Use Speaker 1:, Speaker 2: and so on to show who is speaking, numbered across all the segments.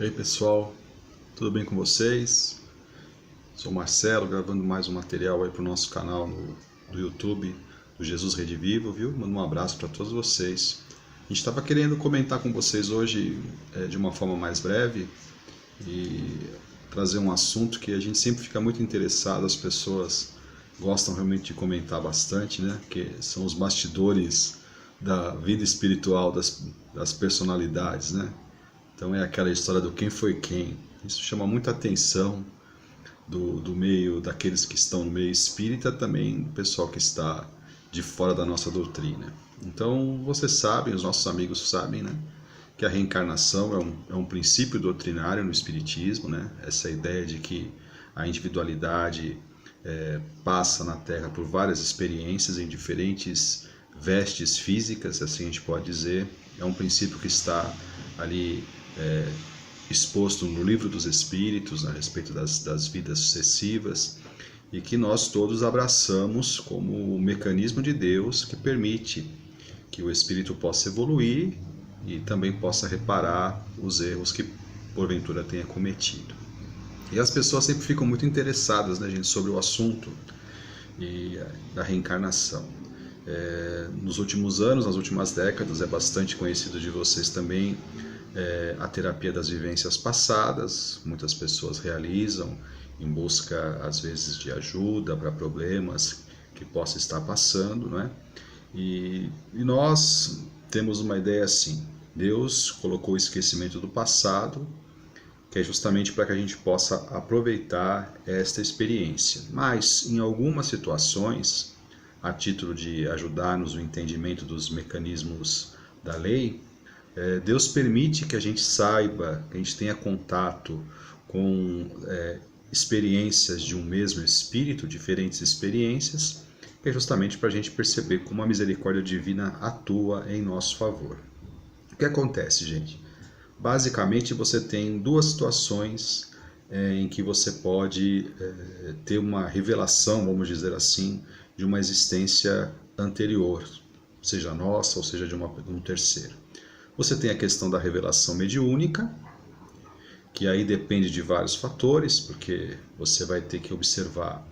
Speaker 1: E aí pessoal, tudo bem com vocês? Sou o Marcelo, gravando mais um material aí para o nosso canal do YouTube do Jesus Rede Vivo, viu? Mando um abraço para todos vocês. A gente estava querendo comentar com vocês hoje de uma forma mais breve e trazer um assunto que a gente sempre fica muito interessado, as pessoas gostam realmente de comentar bastante, né? Que são os bastidores da vida espiritual das personalidades, né? Então é aquela história do quem foi quem. Isso chama muita atenção do meio, daqueles que estão no meio espírita, também do pessoal que está de fora da nossa doutrina. Então vocês sabem, os nossos amigos sabem, né? Que a reencarnação é um princípio doutrinário no espiritismo, né? Essa ideia de que a individualidade passa na Terra por várias experiências em diferentes vestes físicas, assim a gente pode dizer. É um princípio que está ali exposto no Livro dos Espíritos, a respeito das vidas sucessivas, e que nós todos abraçamos como o mecanismo de Deus que permite que o espírito possa evoluir e também possa reparar os erros que porventura tenha cometido. E as pessoas sempre ficam muito interessadas, né, gente, sobre o assunto da reencarnação. Nos últimos anos, nas últimas décadas, é bastante conhecido de vocês também a terapia das vivências passadas. Muitas pessoas realizam em busca, às vezes, de ajuda para problemas que possa estar passando, não é? E nós temos uma ideia assim: Deus colocou o esquecimento do passado, que é justamente para que a gente possa aproveitar esta experiência. Mas, em algumas situações, a título de ajudar-nos no entendimento dos mecanismos da lei, Deus permite que a gente saiba, que a gente tenha contato com experiências de um mesmo espírito, diferentes experiências, que é justamente para a gente perceber como a misericórdia divina atua em nosso favor. O que acontece, gente? Basicamente, você tem duas situações em que você pode ter uma revelação, vamos dizer assim, de uma existência anterior, seja nossa ou seja de um terceiro. Você tem a questão da revelação mediúnica, que aí depende de vários fatores, porque você vai ter que observar,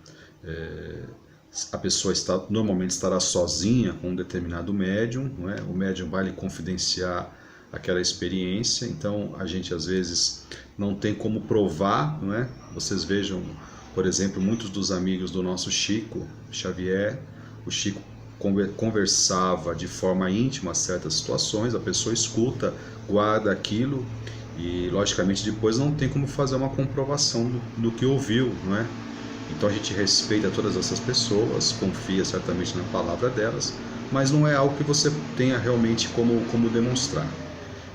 Speaker 1: a pessoa normalmente estará sozinha com um determinado médium, não é? O médium vai lhe confidenciar aquela experiência, então a gente às vezes não tem como provar, não é? Vocês vejam, por exemplo, muitos dos amigos do nosso Chico Xavier, o Chico conversava de forma íntima certas situações, a pessoa escuta, guarda aquilo e logicamente depois não tem como fazer uma comprovação do que ouviu, não é? Então a gente respeita todas essas pessoas, confia certamente na palavra delas, mas não é algo que você tenha realmente como demonstrar.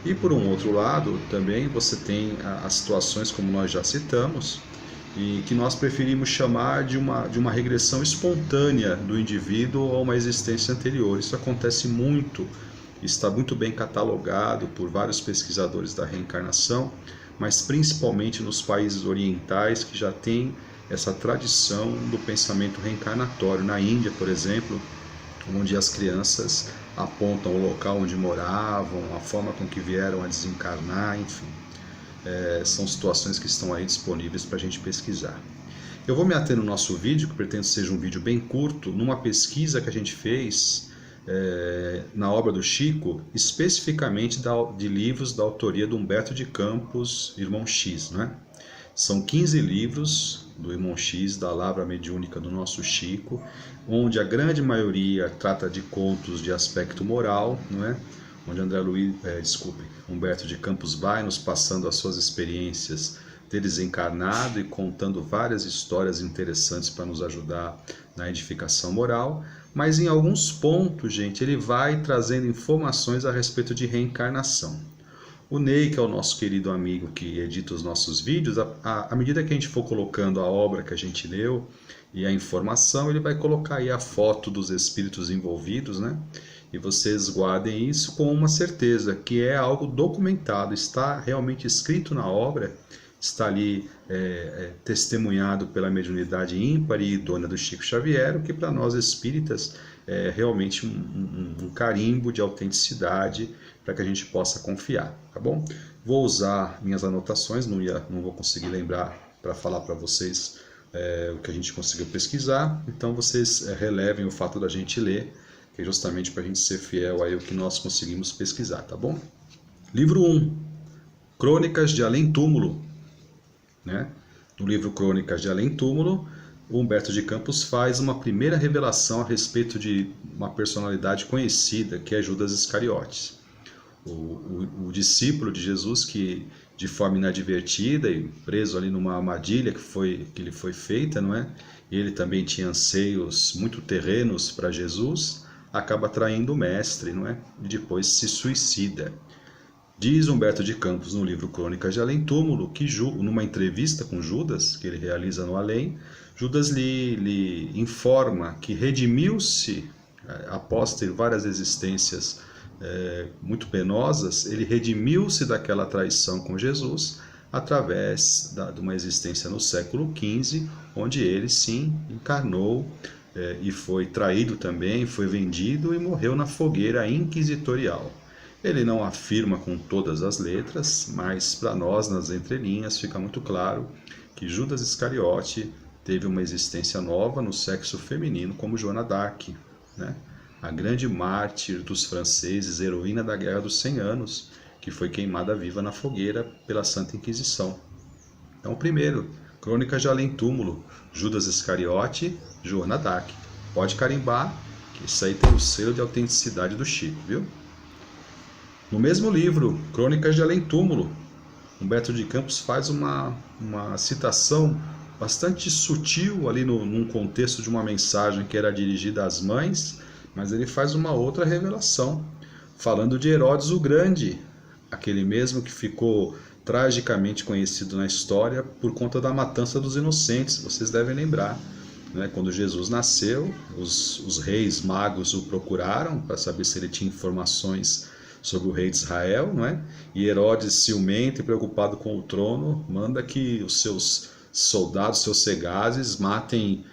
Speaker 1: E por um outro lado também você tem as situações, como nós já citamos, e que nós preferimos chamar de uma regressão espontânea do indivíduo a uma existência anterior. Isso acontece muito, está muito bem catalogado por vários pesquisadores da reencarnação, mas principalmente nos países orientais que já têm essa tradição do pensamento reencarnatório. Na Índia, por exemplo, onde as crianças apontam o local onde moravam, a forma com que vieram a desencarnar, enfim. São situações que estão aí disponíveis para a gente pesquisar. Eu vou me ater no nosso vídeo, que pretendo seja um vídeo bem curto, numa pesquisa que a gente fez na obra do Chico, especificamente de livros da autoria do Humberto de Campos, Irmão X, né? São 15 livros do Irmão X, da Lavra Mediúnica do nosso Chico, onde a grande maioria trata de contos de aspecto moral, não é? Onde Humberto de Campos vai nos passando as suas experiências de desencarnado e contando várias histórias interessantes para nos ajudar na edificação moral, mas em alguns pontos, gente, ele vai trazendo informações a respeito de reencarnação. O Ney, que é o nosso querido amigo que edita os nossos vídeos, à medida que a gente for colocando a obra que a gente leu e a informação, ele vai colocar aí a foto dos espíritos envolvidos, né? E vocês guardem isso com uma certeza, que é algo documentado, está realmente escrito na obra, está ali testemunhado pela mediunidade ímpar e idônea do Chico Xavier, o que para nós espíritas é realmente um carimbo de autenticidade para que a gente possa confiar, tá bom? Vou usar minhas anotações, não vou conseguir lembrar para falar para vocês o que a gente conseguiu pesquisar, então vocês relevem o fato da gente ler, que é justamente para a gente ser fiel aí ao que nós conseguimos pesquisar, tá bom? Livro 1, Crônicas de Além-Túmulo, né? No livro Crônicas de Além-Túmulo, o Humberto de Campos faz uma primeira revelação a respeito de uma personalidade conhecida, que é Judas Iscariotes. O discípulo de Jesus que, de forma inadvertida e preso ali numa armadilha que lhe foi feita, não é? Ele também tinha anseios muito terrenos para Jesus, acaba traindo o mestre, não é? E depois se suicida. Diz Humberto de Campos no livro Crônicas de Além-Túmulo que numa entrevista com Judas, que ele realiza no além, Judas lhe informa que redimiu-se após ter várias existências muito penosas, ele redimiu-se daquela traição com Jesus através de uma existência no século XV, onde ele sim encarnou e foi traído também, foi vendido e morreu na fogueira inquisitorial. Ele não afirma com todas as letras, mas para nós, nas entrelinhas, fica muito claro que Judas Iscariote teve uma existência nova no sexo feminino, como Joana d'Arc, né? A grande mártir dos franceses, heroína da Guerra dos 100 Anos, que foi queimada viva na fogueira pela Santa Inquisição. Então, primeiro, Crônicas de Além-Túmulo, Judas Iscariote, Joana d'Arc. Pode carimbar, que isso aí tem o selo de autenticidade do Chico, viu? No mesmo livro, Crônicas de Além-Túmulo, Humberto de Campos faz uma citação bastante sutil ali num contexto de uma mensagem que era dirigida às mães, mas ele faz uma outra revelação, falando de Herodes o Grande, aquele mesmo que ficou tragicamente conhecido na história por conta da matança dos inocentes. Vocês devem lembrar, né? Quando Jesus nasceu, os reis magos o procuraram para saber se ele tinha informações sobre o rei de Israel, não é? E Herodes, ciumento e preocupado com o trono, manda que os seus soldados, seus segazes, matem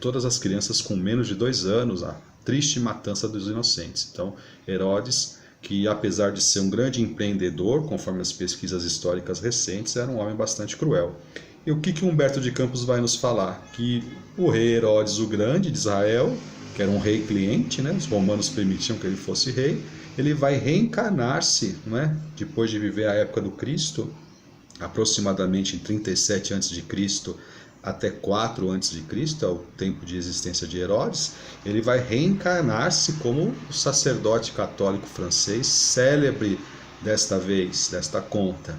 Speaker 1: todas as crianças com menos de 2 anos, a triste matança dos inocentes. Então, Herodes, que apesar de ser um grande empreendedor, conforme as pesquisas históricas recentes, era um homem bastante cruel. E o que Humberto de Campos vai nos falar? Que o rei Herodes o Grande de Israel, que era um rei cliente, né? Os romanos permitiam que ele fosse rei, ele vai reencarnar-se, não é? Depois de viver a época do Cristo, aproximadamente em 37 a.C. até 4 a.C., é o tempo de existência de Herodes, ele vai reencarnar-se como o sacerdote católico francês, célebre desta vez, desta conta,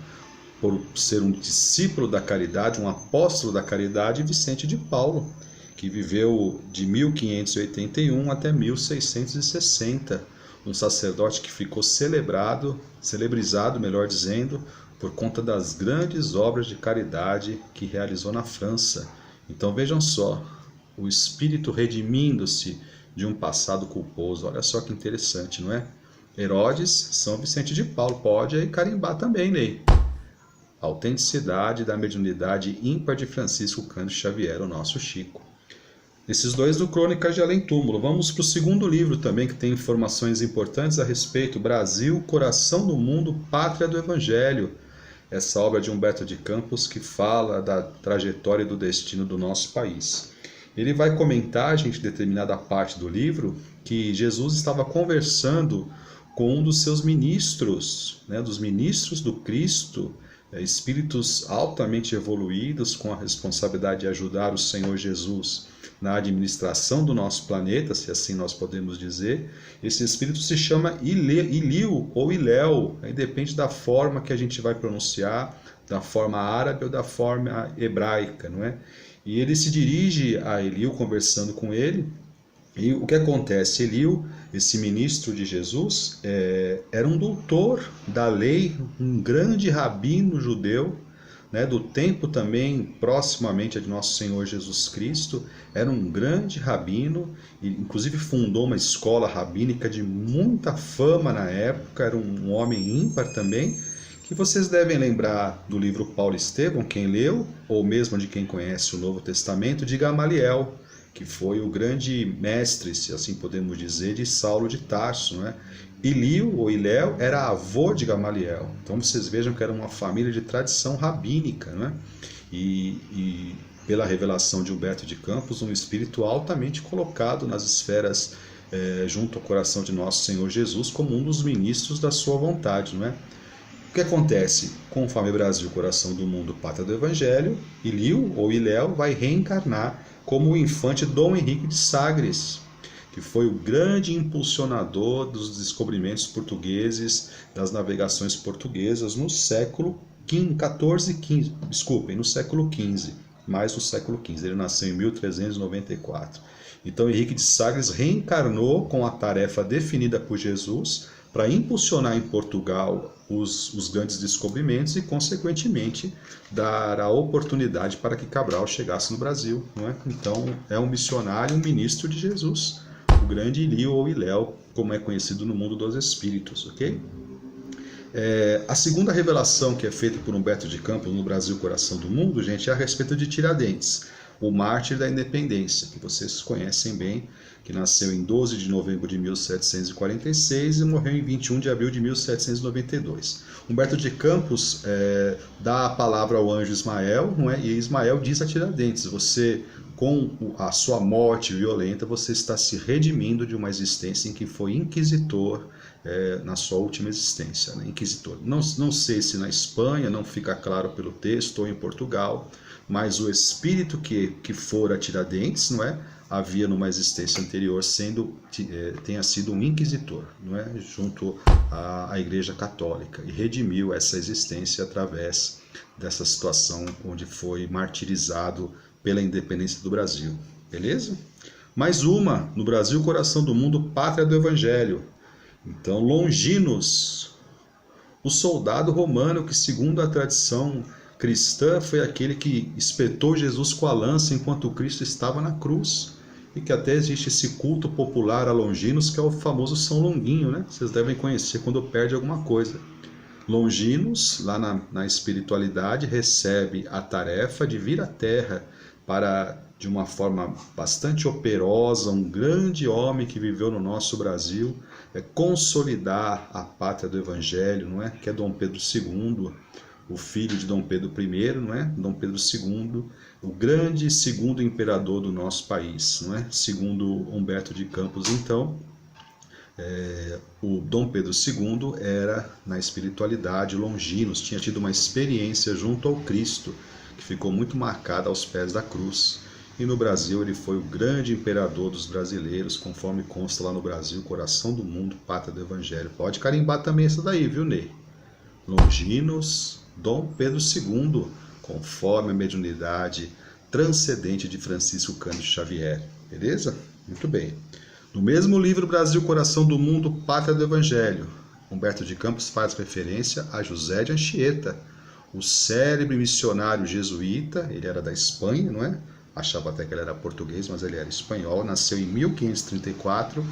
Speaker 1: por ser um discípulo da caridade, um apóstolo da caridade, Vicente de Paulo, que viveu de 1581 até 1660, um sacerdote que ficou celebrizado, melhor dizendo, por conta das grandes obras de caridade que realizou na França. Então vejam só, o espírito redimindo-se de um passado culposo. Olha só que interessante, não é? Herodes, São Vicente de Paulo, pode aí carimbar também, Ney. A autenticidade da mediunidade ímpar de Francisco Cândido Xavier, o nosso Chico. Esses dois do Crônicas de Além-Túmulo. Vamos para o segundo livro também, que tem informações importantes a respeito. Brasil, Coração do Mundo, Pátria do Evangelho. Essa obra de Humberto de Campos que fala da trajetória e do destino do nosso país. Ele vai comentar, gente, em determinada parte do livro, que Jesus estava conversando com um dos seus ministros, né, dos ministros do Cristo, espíritos altamente evoluídos com a responsabilidade de ajudar o Senhor Jesus na administração do nosso planeta, se assim nós podemos dizer. Esse espírito se chama Iliu ou Iléu, aí depende da forma que a gente vai pronunciar, da forma árabe ou da forma hebraica, não é? E ele se dirige a Iliu conversando com ele, e o que acontece? Iliu, esse ministro de Jesus, era um doutor da lei, um grande rabino judeu, né, do tempo também proximamente de nosso Senhor Jesus Cristo. Era um grande rabino, e inclusive fundou uma escola rabínica de muita fama na época, era um homem ímpar também, que vocês devem lembrar do livro Paulo Estevão, quem leu, ou mesmo de quem conhece o Novo Testamento, de Gamaliel, que foi o grande mestre, se assim podemos dizer, de Saulo de Tarso, né? Ilio, ou Iléu, era avô de Gamaliel. Então vocês vejam que era uma família de tradição rabínica, né? E pela revelação de Humberto de Campos, um espírito altamente colocado nas esferas junto ao coração de nosso Senhor Jesus como um dos ministros da sua vontade, não é? O que acontece? Conforme Brasil, coração do mundo, pátria do Evangelho, Ilio, ou Iléu, vai reencarnar como o infante Dom Henrique de Sagres, que foi o grande impulsionador dos descobrimentos portugueses, das navegações portuguesas no século XIV, no século XV, mais no século XV. Ele nasceu em 1394. Então Henrique de Sagres reencarnou com a tarefa definida por Jesus para impulsionar em Portugal os grandes descobrimentos e, consequentemente, dar a oportunidade para que Cabral chegasse no Brasil, não é? Então, é um missionário, um ministro de Jesus, o grande Ilio ou Iléu, como é conhecido no mundo dos espíritos, ok? A segunda revelação que é feita por Humberto de Campos no Brasil, coração do mundo, gente, é a respeito de Tiradentes, o mártir da independência, que vocês conhecem bem, que nasceu em 12 de novembro de 1746 e morreu em 21 de abril de 1792. Humberto de Campos dá a palavra ao anjo Ismael, não é? E Ismael diz a Tiradentes: você, com a sua morte violenta, você está se redimindo de uma existência em que foi inquisitor na sua última existência, né? Inquisitor. Não sei se na Espanha, não fica claro pelo texto, ou em Portugal, mas o espírito que fora Tiradentes, não é? Havia numa existência anterior tenha sido um inquisitor, não é? Junto à Igreja Católica, e redimiu essa existência através dessa situação onde foi martirizado pela independência do Brasil. Beleza? Mais uma, no Brasil, coração do mundo, pátria do Evangelho. Então, Longinos, o soldado romano que, segundo a tradição cristã, foi aquele que espetou Jesus com a lança enquanto Cristo estava na cruz, e que até existe esse culto popular a Longinos, que é o famoso São Longuinho, né? Vocês devem conhecer quando perde alguma coisa. Longinos, lá na espiritualidade, recebe a tarefa de vir à Terra para, de uma forma bastante operosa, um grande homem que viveu no nosso Brasil, consolidar a pátria do Evangelho, não é? Que é Dom Pedro II, o filho de Dom Pedro I, não é? Dom Pedro II, o grande segundo imperador do nosso país, não é? Segundo Humberto de Campos, então, o Dom Pedro II era, na espiritualidade, Longinos, tinha tido uma experiência junto ao Cristo, que ficou muito marcada aos pés da cruz. E no Brasil ele foi o grande imperador dos brasileiros, conforme consta lá no Brasil, coração do mundo, pátria do Evangelho. Pode carimbar também essa daí, viu, Ney? Longinos, Dom Pedro II, conforme a mediunidade transcendente de Francisco Cândido Xavier. Beleza? Muito bem. No mesmo livro Brasil, coração do mundo, pátria do Evangelho, Humberto de Campos faz referência a José de Anchieta, o célebre missionário jesuíta. Ele era da Espanha, não é? Achava até que ele era português, mas ele era espanhol. Nasceu em 1534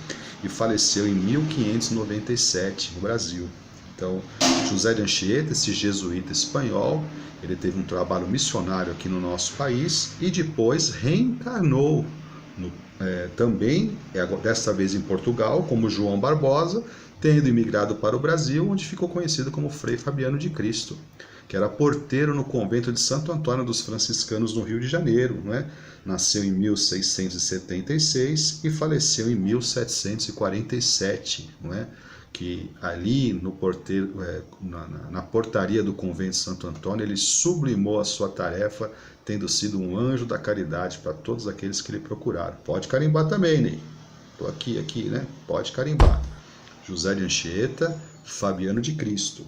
Speaker 1: e faleceu em 1597 no Brasil. Então, José de Anchieta, esse jesuíta espanhol, ele teve um trabalho missionário aqui no nosso país e depois reencarnou também, desta vez em Portugal, como João Barbosa, tendo imigrado para o Brasil, onde ficou conhecido como Frei Fabiano de Cristo, que era porteiro no convento de Santo Antônio dos Franciscanos, no Rio de Janeiro, não é? Nasceu em 1676 e faleceu em 1747, não é? Que ali no porteiro, na portaria do convento de Santo Antônio, ele sublimou a sua tarefa, tendo sido um anjo da caridade para todos aqueles que lhe procuraram. Pode carimbar também, Ney. Estou aqui, né? Pode carimbar. José de Anchieta, Fabiano de Cristo.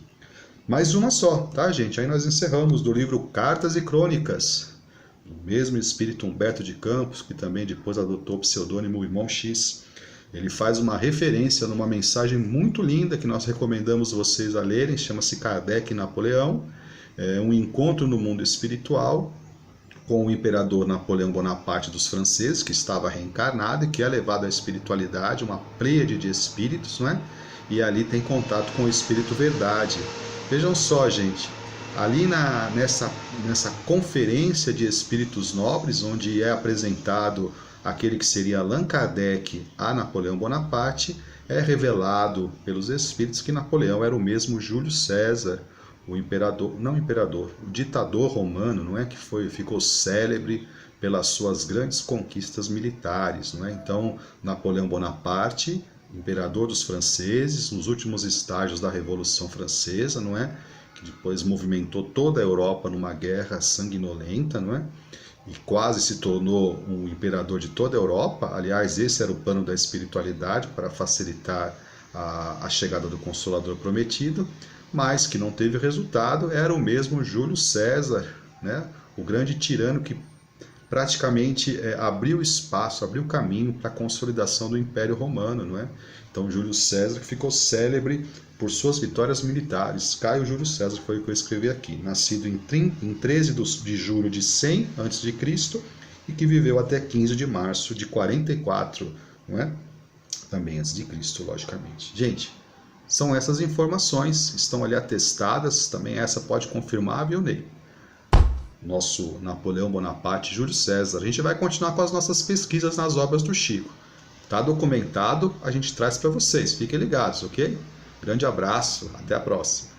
Speaker 1: Mais uma só, tá, gente? Aí nós encerramos do livro Cartas e Crônicas, do mesmo espírito Humberto de Campos, que também depois adotou o pseudônimo Irmão X. Ele faz uma referência numa mensagem muito linda que nós recomendamos vocês a lerem, chama-se Kardec e Napoleão, um encontro no mundo espiritual com o imperador Napoleão Bonaparte dos franceses, que estava reencarnado e que é levado à espiritualidade, uma pleiade de espíritos, não é? E ali tem contato com o Espírito Verdade. Vejam só, gente, Ali nessa conferência de espíritos nobres, onde é apresentado aquele que seria Allan Kardec a Napoleão Bonaparte, é revelado pelos espíritos que Napoleão era o mesmo Júlio César, o imperador, não imperador, o ditador romano, não é, que ficou célebre pelas suas grandes conquistas militares, não é? Então, Napoleão Bonaparte, imperador dos franceses, nos últimos estágios da Revolução Francesa, não é? Que depois movimentou toda a Europa numa guerra sanguinolenta, não é? E quase se tornou um imperador de toda a Europa. Aliás, esse era o plano da espiritualidade para facilitar a chegada do Consolador Prometido, mas que não teve resultado. Era o mesmo Júlio César, né? O grande tirano que praticamente abriu espaço, abriu caminho para a consolidação do Império Romano, não é? Então, Júlio César, que ficou célebre por suas vitórias militares. Caio Júlio César foi o que eu escrevi aqui, nascido em 13 de julho de 100 a.C. e que viveu até 15 de março de 44, não é? Também antes de Cristo, logicamente. Gente, são essas informações, estão ali atestadas, também essa pode confirmar, viu, Ney? Nosso Napoleão Bonaparte, Júlio César. A gente vai continuar com as nossas pesquisas nas obras do Chico. Tá documentado, a gente traz para vocês. Fiquem ligados, ok? Grande abraço, até a próxima.